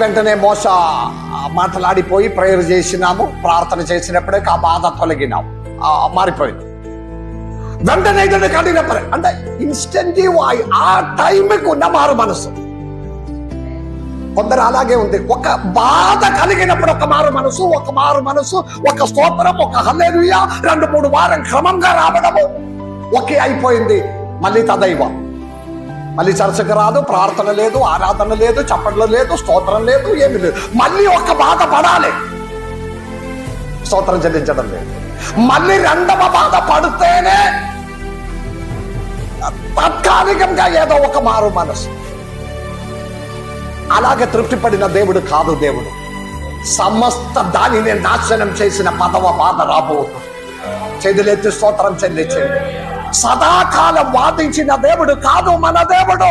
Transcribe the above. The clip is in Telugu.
వెంటనే మోస మాట్లాడిపోయి ప్రేయర్ చేసినాము, ప్రార్థన చేసినప్పుడే ఆ బాధ తొలగినాము, మారిపోయింది. వెంటనే కఠిన అంటే ఇన్స్టెంటివ్ ఆ టైంకి ఉన్న మారు మనసు. కొందరు అలాగే ఉంది, ఒక బాధ కలిగినప్పుడు ఒక మారు మనసు, ఒక స్తోత్రం, ఒక హల్లెలూయా, 2-3 వారం క్రమంగా రావడము, ఒకే అయిపోయింది. మళ్ళీ తదైవం, మళ్ళీ చర్చకు రాదు, ప్రార్థన లేదు, ఆరాధన లేదు, చప్పట్లు లేదు, స్తోత్రం లేదు, ఏమి లేదు. మళ్ళీ ఒక బాధ పడాలి, స్తోత్రం చెల్లించడం లేదు. మళ్ళీ 2వ బాధ పడితేనే తాత్కాలికంగా ఏదో ఒక మారు మనసు. అలాగే తృప్తిపడిన దేవుడు కాదు దేవుడు. సమస్త దానిని నాశనం చేసిన 10వ బాధ రాబోతుంది. చేతులెత్తి స్తోత్రం చెల్లించండి. సదాకాలం వాదించిన దేవుడు కాదు మన దేవుడు.